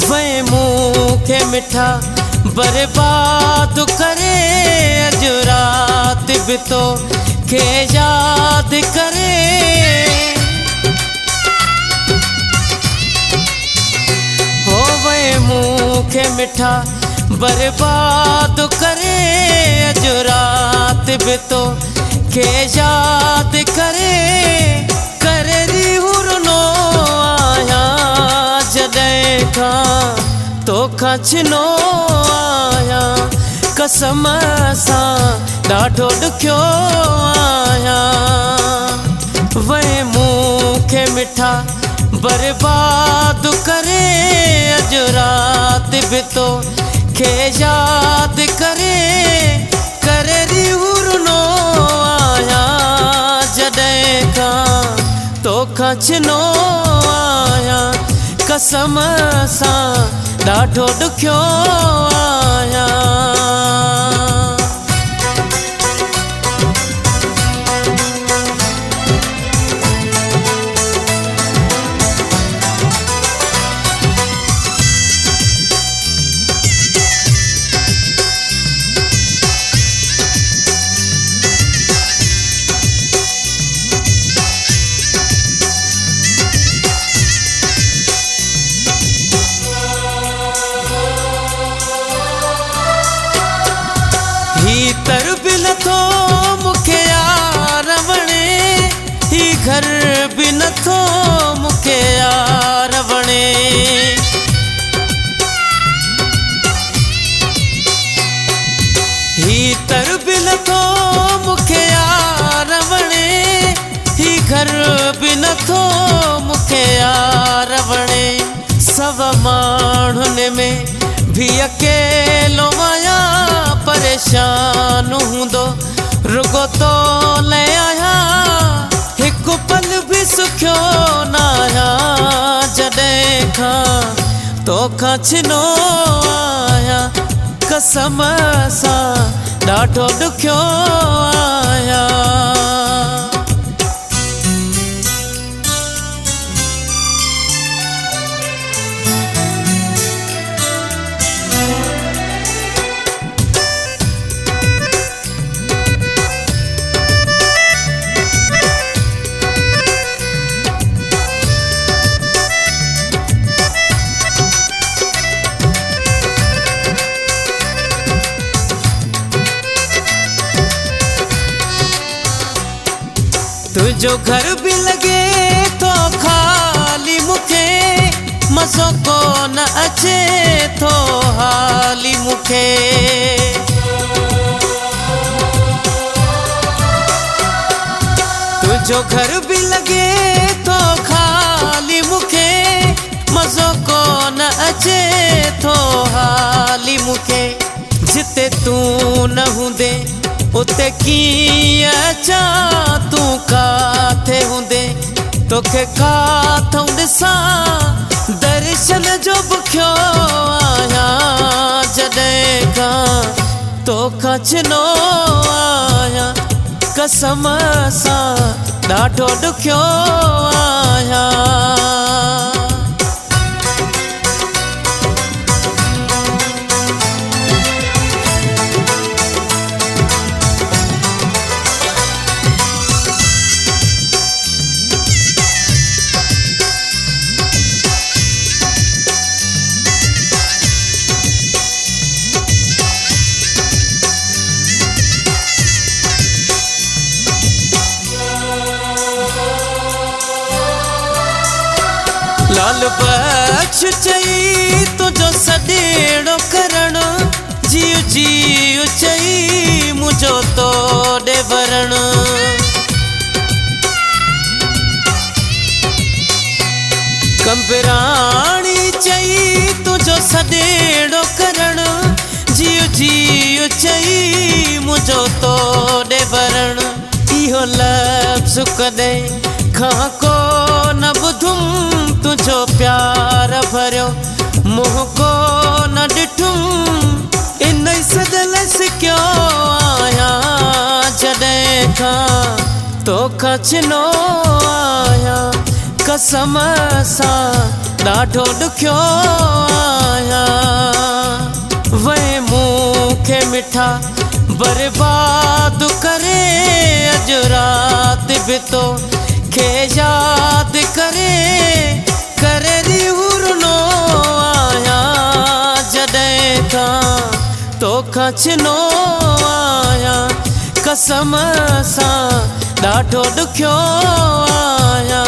वे मुखे मिठा बर्बाद करे, अज रात भी तो के याद करे। हो वे मुखे मिठा बर्बाद करे, अज रात भी तो के याद करे। करे री हुरनो आया जॾहिं खां तोखां छिनो आया, कसम सां ॾाढो ॾुखियो आया। वे मुखे मिठा बर्बाद करे, अज रात भी तो के याद करे। करे री हुरनो आया जॾहिं खां तोखां छिनो आया, कसम सां ॾाढो ॾुखियो आया। ही तर भी नथो मुखे यार वणे, ही घर भी नथो मुखे यार वणे। ही तर भी नथो मुखे यार वणे, ही घर भी नथो मुखे यार वणे। सब माण्हुनि में भी अकेलो आया, परेशान हूंदो रुगो तो ले आया। हिकु पल भी सुखियो न आया, जॾहिं खां तोखां छिनो आया, कसम सां ॾाढो ॾुखियो आया। तुझो घर भी लगे तो खाली मुखे, मज़ो को न अचे तो हाली मुखे। तुझो घर भी लगे तो खाली मुखे, मज़ो को न अचे तो हाली मुखे। जिते तू न हूंदे उते कीअं अचां, तू काथे हूंदे तोखे काथों ॾिसां। दर्शन जो बुखियो आया, जॾहिं खां तोखां छिनो आया, कसम सां ॾाढो ॾुखियो आया। लाल बख्श चई तुझो सॾेड़ो करण, जीव जीव चई मुझो तोड़े वरण। कंबराणी चई तुझो गॾेड़ो करण जियो जियो चई मुंहिंजो तोड़े भरण इहो लफ़्ज़ कॾहिं खां को न ॿुधुम तुंहिंजो प्यार भरियो मुंहुं को न ॾिठुम इन सदल सिकियो आहियां जॾहिं खां तोखां चिनो आहियां कसम सां ॾाढो ॾुखियो आहियां वहे मूंखे मिठा बर्बाद करे अॼु राति बि तो खे यादि करे रुनो आहियां जॾहिं खां तोखां चिनो आहियां कसम सां ॾाढो ॾुखियो आहियां।